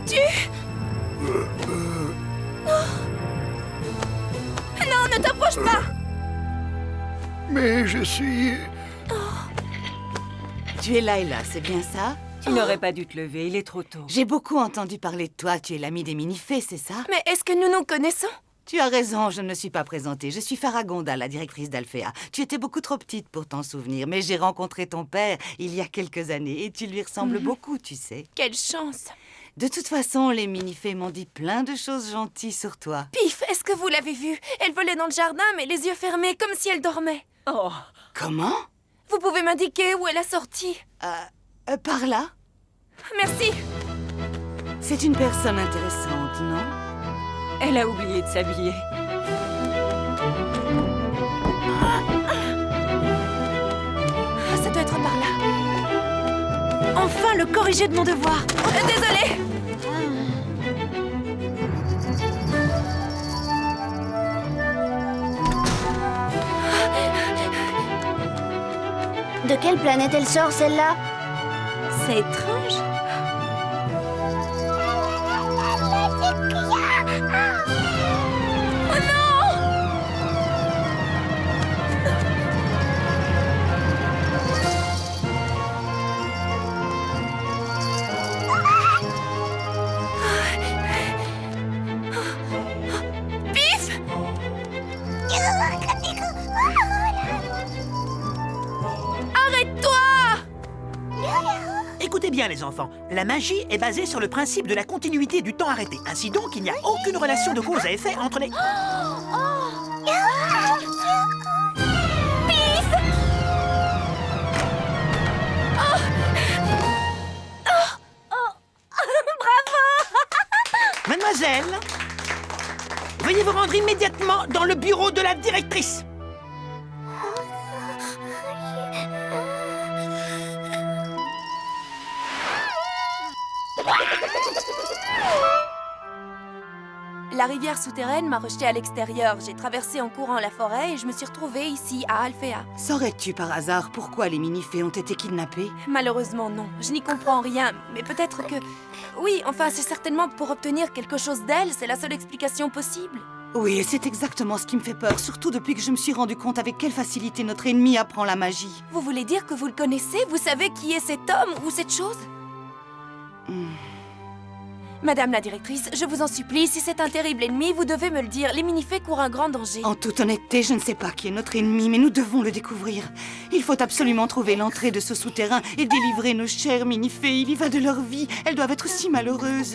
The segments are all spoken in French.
tu... Non, ne t'approche pas! Mais je suis... Tu es Layla, c'est bien ça? Tu n'aurais pas dû te lever, il est trop tôt. J'ai beaucoup entendu parler de toi. Tu es l'amie des Minifées, c'est ça? Mais est-ce que nous nous connaissons? Tu as raison, je ne me suis pas présentée. Je suis Faragonda, la directrice d'Alphéa. Tu étais beaucoup trop petite pour t'en souvenir, mais j'ai rencontré ton père il y a quelques années et tu lui ressembles beaucoup, tu sais. Quelle chance! De toute façon, les Minifées m'ont dit plein de choses gentilles sur toi. Pif, est-ce que vous l'avez vue? Elle volait dans le jardin, mais les yeux fermés, comme si elle dormait. Oh, Comment? Vous pouvez m'indiquer où elle a sorti? Par là? Merci! C'est une personne intéressante, non? elle a oublié de s'habiller. Ça doit être par là. Enfin, le corrigé de mon devoir. Désolée! De quelle planète elle sort, celle-là? C'est étrange. Oh non! Pif! Arrête-toi! Écoutez bien les enfants, la magie est basée sur le principe de la continuité du temps arrêté. Ainsi donc, il n'y a aucune relation de cause à effet entre les... Mademoiselle, veuillez vous rendre immédiatement dans le bureau de la directrice. La rivière souterraine m'a rejetée à l'extérieur. J'ai traversé en courant la forêt et je me suis retrouvée ici, à Alphéa. Saurais-tu par hasard pourquoi les Minifées ont été kidnappées? Malheureusement, non. Je n'y comprends rien, mais peut-être que... Oui, enfin, c'est certainement pour obtenir quelque chose d'elle. C'est la seule explication possible. Oui, et c'est exactement ce qui me fait peur, surtout depuis que je me suis rendu compte avec quelle facilité notre ennemi apprend la magie. Vous voulez dire que vous le connaissez? Vous savez qui est cet homme ou cette chose? Madame la directrice, je vous en supplie, si c'est un terrible ennemi, vous devez me le dire. Les Minifées courent un grand danger. En toute honnêteté, je ne sais pas qui est notre ennemi, mais nous devons le découvrir. Il faut absolument trouver l'entrée de ce souterrain et délivrer nos chères Minifées. Il y va de leur vie. Elles doivent être si malheureuses.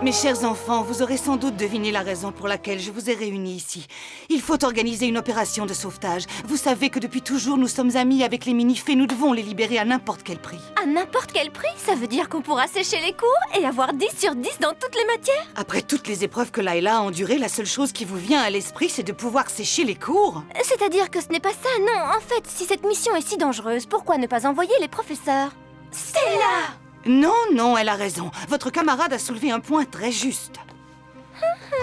Mes chers enfants, vous aurez sans doute deviné la raison pour laquelle je vous ai réunis ici. Il faut organiser une opération de sauvetage. Vous savez que depuis toujours, nous sommes amis avec les Minifées. Nous devons les libérer à n'importe quel prix. À n'importe quel prix? Ça veut dire qu'on pourra sécher les cours et avoir 10 sur 10 dans toutes les matières? Après toutes les épreuves que Layla a endurées, la seule chose qui vous vient à l'esprit, c'est de pouvoir sécher les cours. C'est-à-dire que ce n'est pas ça, non. En fait, si cette mission est si dangereuse, pourquoi ne pas envoyer les professeurs? Stella! Non, non, elle a raison. Votre camarade a soulevé un point très juste.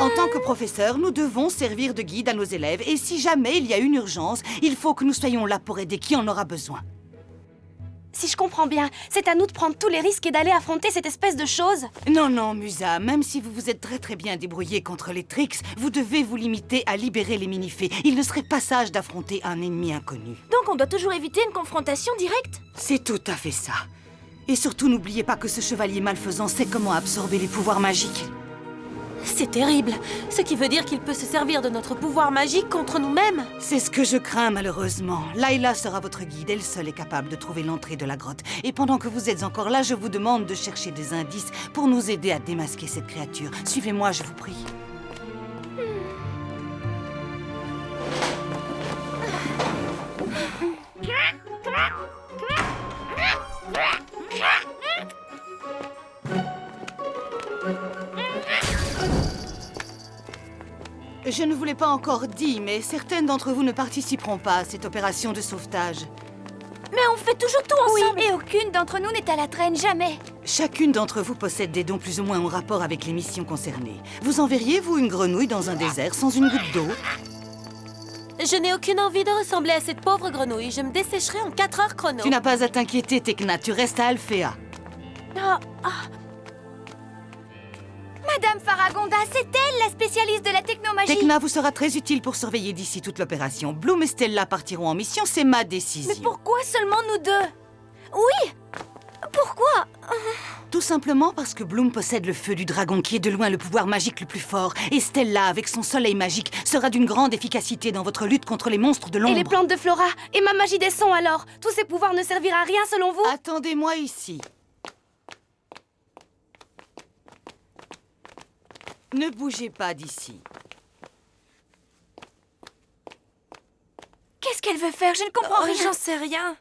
En tant que professeur, nous devons servir de guide à nos élèves. Et si jamais il y a une urgence, il faut que nous soyons là pour aider qui en aura besoin. Si je comprends bien, c'est à nous de prendre tous les risques et d'aller affronter cette espèce de chose? Non, non, Musa, même si vous vous êtes très bien débrouillé contre les Trix, vous devez vous limiter à libérer les Minifées. Il ne serait pas sage d'affronter un ennemi inconnu. Donc on doit toujours éviter une confrontation directe? C'est tout à fait ça. Et surtout, n'oubliez pas que ce chevalier malfaisant sait comment absorber les pouvoirs magiques. C'est terrible. Ce qui veut dire qu'il peut se servir de notre pouvoir magique contre nous-mêmes. C'est ce que je crains, malheureusement. Layla sera votre guide. Elle seule est capable de trouver l'entrée de la grotte. Et pendant que vous êtes encore là, je vous demande de chercher des indices pour nous aider à démasquer cette créature. Suivez-moi, je vous prie. Je ne vous l'ai pas encore dit, mais certaines d'entre vous ne participeront pas à cette opération de sauvetage. Mais on fait toujours tout ensemble. Oui, et aucune d'entre nous n'est à la traîne, jamais. Chacune d'entre vous possède des dons plus ou moins en rapport avec les missions concernées. Vous enverriez, vous, une grenouille dans un désert sans une goutte d'eau? Je n'ai aucune envie de ressembler à cette pauvre grenouille. Je me dessécherai en 4 heures chrono. Tu n'as pas à t'inquiéter, Tekna. Tu restes à Alphéa. Madame Faragonda, c'est elle la spécialiste de la technomagie. Tekna vous sera très utile pour surveiller d'ici toute l'opération. Bloom et Stella partiront en mission, c'est ma décision. Mais pourquoi seulement nous deux? Oui. Pourquoi? Tout simplement parce que Bloom possède le feu du dragon, qui est de loin le pouvoir magique le plus fort. Et Stella, avec son soleil magique, sera d'une grande efficacité dans votre lutte contre les monstres de l'ombre. Et les plantes de Flora? Et ma magie des sons alors? Tous ces pouvoirs ne serviront à rien selon vous? Attendez-moi ici. Ne bougez pas d'ici. Qu'est-ce qu'elle veut faire? Je ne comprends rien. J'en sais rien.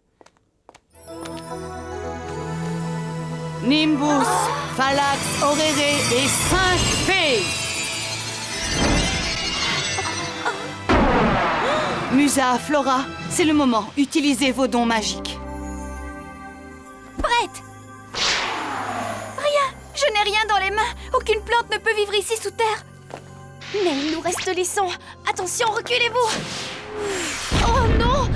Nimbus, Phalax, Oréré et 5 fées. Musa, Flora, c'est le moment. Utilisez vos dons magiques. Prête. Rien. Je n'ai rien dans les mains. Aucune plante ne peut vivre ici sous terre. Mais il nous reste les sons. Attention, reculez-vous. Oh non.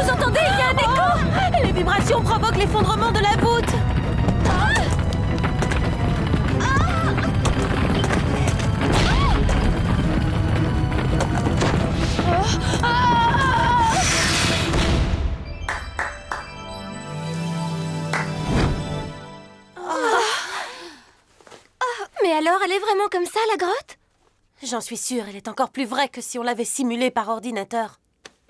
Vous entendez? Il y a un écho! Les vibrations provoquent l'effondrement de la voûte. Mais alors, elle est vraiment comme ça, la grotte? J'en suis sûre, elle est encore plus vraie que si on l'avait simulée par ordinateur.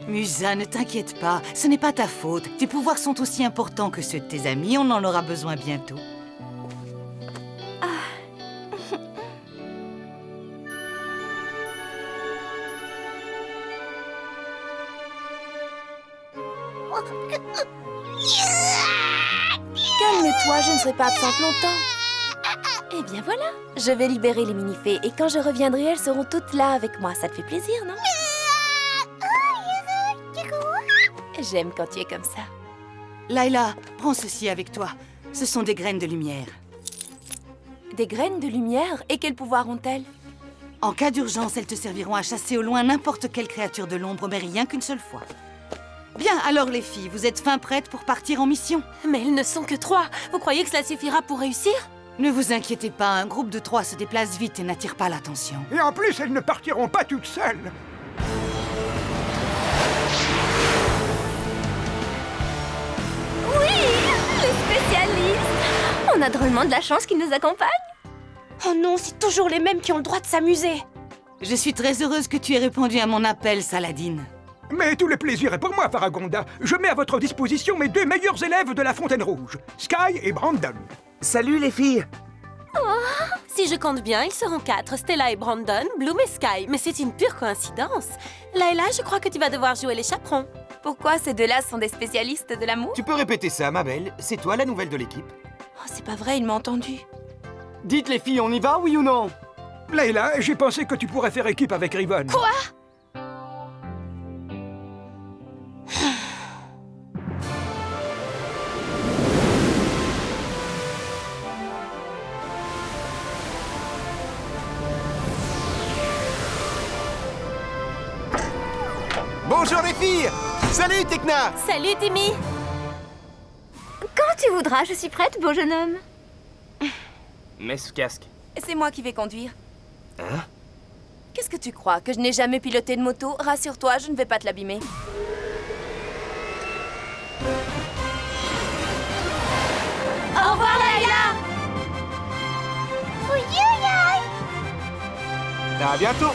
Musa, ne t'inquiète pas, ce n'est pas ta faute. Tes pouvoirs sont aussi importants que ceux de tes amis, on en aura besoin bientôt. Calme-toi, je ne serai pas absente longtemps. Eh bien voilà, je vais libérer les mini-fées et quand je reviendrai, elles seront toutes là avec moi. Ça te fait plaisir, non? J'aime quand tu es comme ça. Layla, prends ceci avec toi. Ce sont des graines de lumière. Des graines de lumière? Et quel pouvoir ont-elles? En cas d'urgence, elles te serviront à chasser au loin n'importe quelle créature de l'ombre, mais rien qu'une seule fois. Bien, alors les filles, vous êtes fin prêtes pour partir en mission? Mais ils ne sont que 3. Vous croyez que cela suffira pour réussir? Ne vous inquiétez pas, un groupe de 3 se déplace vite et n'attire pas l'attention. Et en plus, elles ne partiront pas toutes seules. Les spécialistes. On a drôlement de la chance qu'ils nous accompagnent. Oh non, c'est toujours les mêmes qui ont le droit de s'amuser. Je suis très heureuse que tu aies répondu à mon appel, Saladine. Mais tout le plaisir est pour moi, Faragonda. Je mets à votre disposition mes 2 meilleurs élèves de la Fontaine Rouge, Sky et Brandon. Salut les filles! Si je compte bien, ils seront 4. Stella et Brandon, Bloom et Sky. Mais c'est une pure coïncidence. Layla, je crois que tu vas devoir jouer les chaperons. Pourquoi ces deux-là sont des spécialistes de l'amour? Tu peux répéter ça, ma belle? C'est toi la nouvelle de l'équipe? Oh, c'est pas vrai, il m'a entendu. Dites les filles, on y va, oui ou non? Layla, j'ai pensé que tu pourrais faire équipe avec Riven. Quoi? Bonjour les filles! Salut Tekna! Salut, Timmy! Quand tu voudras, je suis prête, beau jeune homme. Mets ce casque. C'est moi qui vais conduire. Hein? Qu'est-ce que tu crois? Que je n'ai jamais piloté de moto? Rassure-toi, je ne vais pas te l'abîmer. Au revoir, Layla. À bientôt!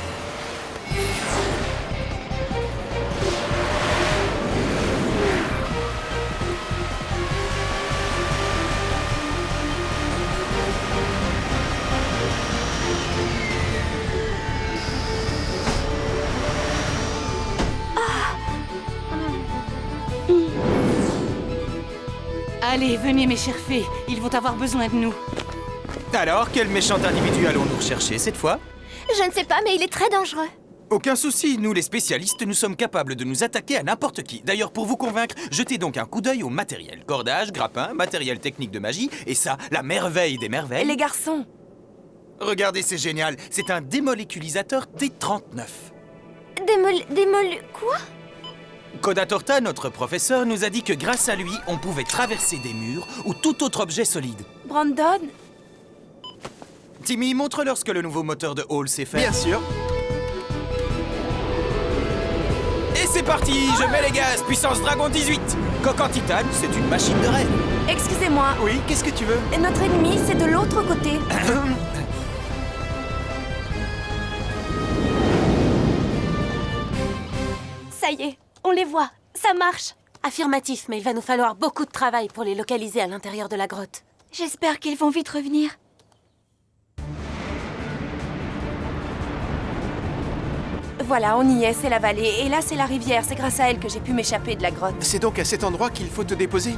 Allez, venez mes chères fées, ils vont avoir besoin de nous. Alors, quel méchant individu allons-nous rechercher cette fois? Je ne sais pas, mais il est très dangereux. Aucun souci, nous les spécialistes, nous sommes capables de nous attaquer à n'importe qui. D'ailleurs, pour vous convaincre, jetez donc un coup d'œil au matériel. Cordage, grappin, matériel technique de magie, et ça, la merveille des merveilles. Les garçons, Regardez, c'est génial. C'est un démoléculisateur T39. Quoi? Koda Torta, notre professeur, nous a dit que grâce à lui, on pouvait traverser des murs ou tout autre objet solide. Brandon, Timmy, montre-leur ce que le nouveau moteur de Hall sait faire. Bien sûr. Et c'est parti, je mets les gaz, puissance Dragon 18. Coque en titane, c'est une machine de rêve. excusez-moi. Oui, qu'est-ce que tu veux? Notre ennemi, c'est de l'autre côté. Ça y est, on les voit. Ça marche. Affirmatif, mais il va nous falloir beaucoup de travail pour les localiser à l'intérieur de la grotte. J'espère qu'ils vont vite revenir. Voilà, on y est, c'est la vallée. Et là, c'est la rivière. C'est grâce à elle que j'ai pu m'échapper de la grotte. C'est donc à cet endroit qu'il faut te déposer?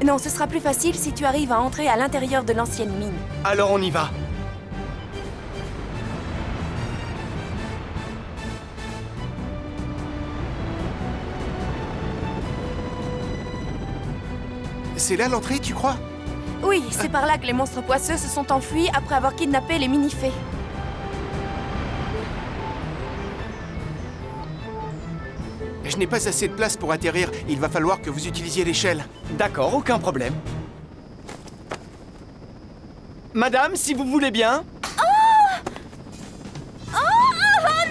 Non, ce sera plus facile si tu arrives à entrer à l'intérieur de l'ancienne mine. Alors on y va. C'est là l'entrée, tu crois? Oui, c'est par là que les monstres poisseux se sont enfuis après avoir kidnappé les mini-fées. Je n'ai pas assez de place pour atterrir. Il va falloir que vous utilisiez l'échelle. D'accord, aucun problème. Madame, si vous voulez bien. Oh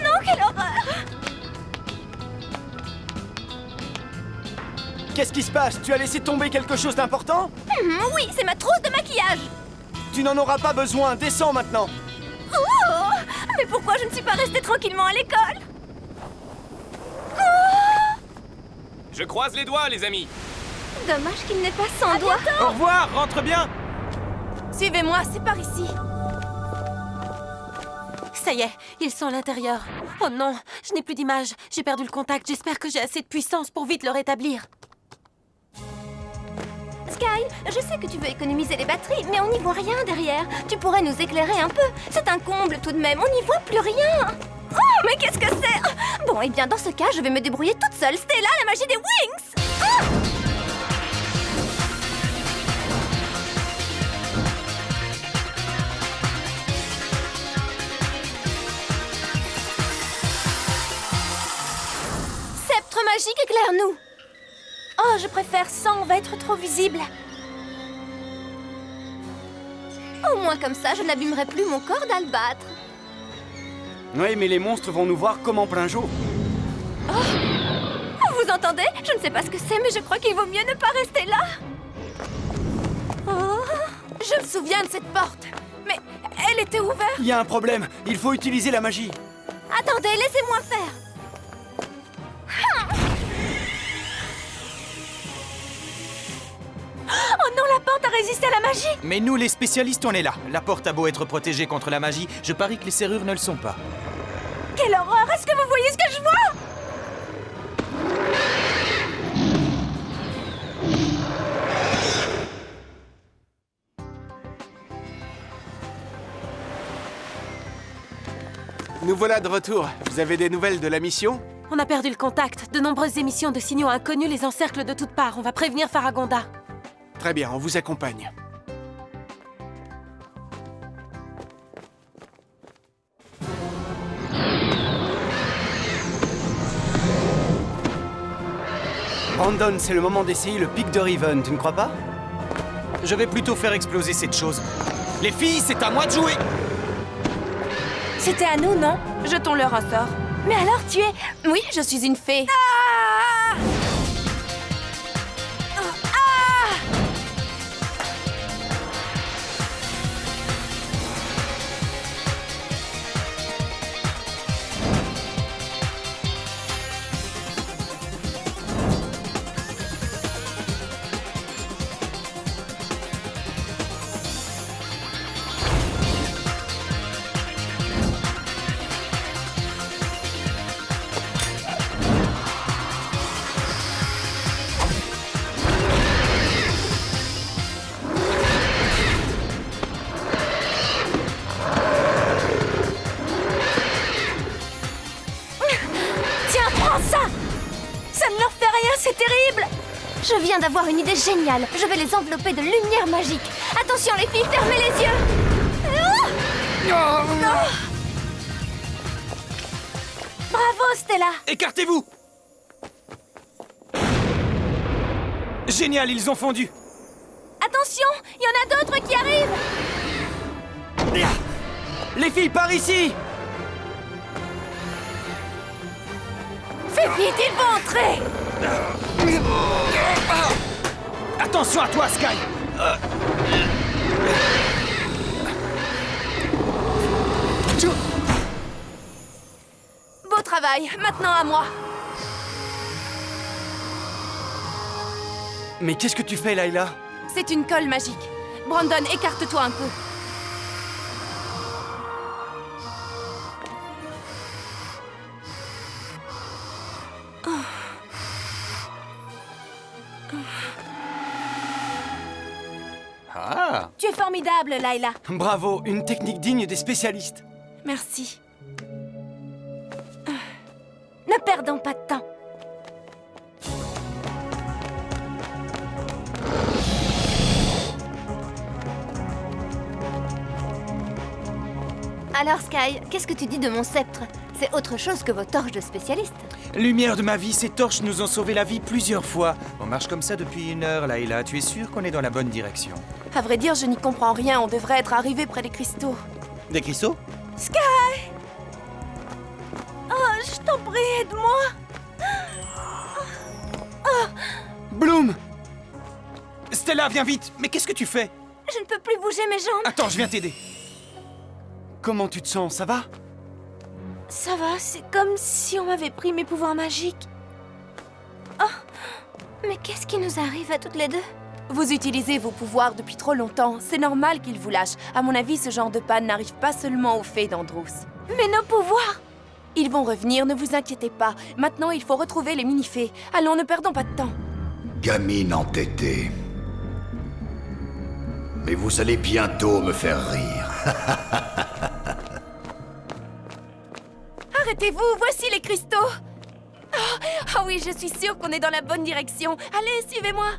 non, quelle horreur! Qu'est-ce qui se passe? Tu as laissé tomber quelque chose d'important? Oui, c'est ma trousse de maquillage. Tu n'en auras pas besoin, descends maintenant. Oh, mais pourquoi je ne suis pas restée tranquillement à l'école? Je croise les doigts, les amis. Dommage qu'il n'ait pas sans doigt. Au revoir, rentre bien. Suivez-moi, c'est par ici. Ça y est, ils sont à l'intérieur. Oh non, je n'ai plus d'image. J'ai perdu le contact. J'espère que j'ai assez de puissance pour vite le rétablir. Sky, je sais que tu veux économiser les batteries, mais on n'y voit rien derrière. Tu pourrais nous éclairer un peu. C'est un comble tout de même, on n'y voit plus rien. Oh, mais qu'est-ce que c'est? Bon, eh bien, dans ce cas, je vais me débrouiller toute seule. Stella, la magie des Wings! Ah! Sceptre magique, éclaire-nous! Oh, je préfère ça, on va être trop visible. Au moins comme ça, je n'abîmerai plus mon corps d'albâtre. Oui, mais les monstres vont nous voir comme en plein jour. Vous entendez? Je ne sais pas ce que c'est, mais je crois qu'il vaut mieux ne pas rester là. Oh. Je me souviens de cette porte. Mais elle était ouverte. Il y a un problème, il faut utiliser la magie. Attendez, laissez-moi faire. Oh non, la porte a résisté à la magie. Mais nous, les spécialistes, on est là. La porte a beau être protégée contre la magie, je parie que les serrures ne le sont pas. Quelle horreur! Est-ce que vous voyez ce que je vois? Nous voilà de retour. Vous avez des nouvelles de la mission? On a perdu le contact. De nombreuses émissions de signaux inconnus les encerclent de toutes parts. On va prévenir Faragonda. Très bien, on vous accompagne. Brandon, c'est le moment d'essayer le pic de Riven, tu ne crois pas? Je vais plutôt faire exploser cette chose. Les filles, c'est à moi de jouer! C'était à nous, non? Jetons-leur un sort. Mais alors tu es... Oui, je suis une fée. Ah! Ah! Tiens, prends ça! Ça ne leur fait rien, c'est terrible! Je viens d'avoir une idée géniale. Je vais les envelopper de lumière magique. Attention les filles, fermez les yeux! Ah! Stella! Écartez-vous! Génial, ils ont fondu. Attention, il y en a d'autres qui arrivent! Les filles, par ici! Fais vite, ils vont entrer! Attention à toi, Sky! Beau travail, maintenant à moi! Mais qu'est-ce que tu fais, Layla? C'est une colle magique. Brandon, écarte-toi un peu. Ah! Tu es formidable, Layla. Bravo, une technique digne des spécialistes. Merci. Ne perdons pas de temps. Alors, Sky, qu'est-ce que tu dis de mon sceptre? C'est autre chose que vos torches de spécialistes. Lumière de ma vie, ces torches nous ont sauvé la vie plusieurs fois. On marche comme ça depuis 1 heure, Layla. Tu es sûre qu'on est dans la bonne direction? À vrai dire, je n'y comprends rien. On devrait être arrivé près des cristaux. Des cristaux? Sky! Oh, je t'en prie, aide-moi! Bloom! Stella, viens vite! Mais qu'est-ce que tu fais? Je ne peux plus bouger mes jambes. Attends, je viens t'aider. Comment tu te sens, ça va? Ça va, c'est comme si on m'avait pris mes pouvoirs magiques. Mais qu'est-ce qui nous arrive à toutes les deux? Vous utilisez vos pouvoirs depuis trop longtemps. C'est normal qu'ils vous lâchent. À mon avis, ce genre de panne n'arrive pas seulement aux fées d'Andros. Mais nos pouvoirs! Ils vont revenir, ne vous inquiétez pas. Maintenant, il faut retrouver les mini-fées. Allons, ne perdons pas de temps. Gamine entêtée. Mais vous allez bientôt me faire rire. Arrêtez-vous, voici les cristaux. Oh oui, je suis sûre qu'on est dans la bonne direction. Allez, suivez-moi.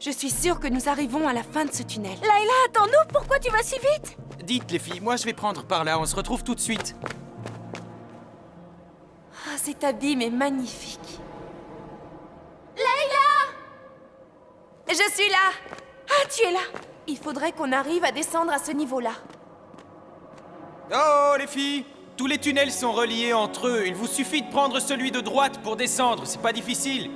Je suis sûre que nous arrivons à la fin de ce tunnel. Layla, attends-nous, pourquoi tu vas si vite? Dites, les filles, moi je vais prendre par là. On se retrouve tout de suite. Ah, cet abîme est magnifique. Je suis là! Ah, tu es là! Il faudrait qu'on arrive à descendre à ce niveau-là. Oh, les filles! Tous les tunnels sont reliés entre eux. Il vous suffit de prendre celui de droite pour descendre. C'est pas difficile.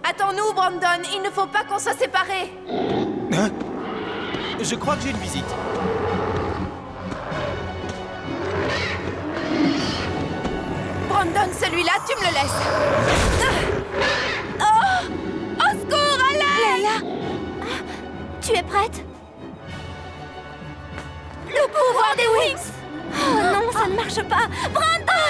Attends-nous, Brandon! Il ne faut pas qu'on soit séparés! Hein? Je crois que j'ai une visite. Brandon, celui-là, tu me le laisses! Oh! Au secours, à l'aide! Layla! Tu es prête? Le pouvoir des Wings! Oh non, ça ne marche pas! Brandon!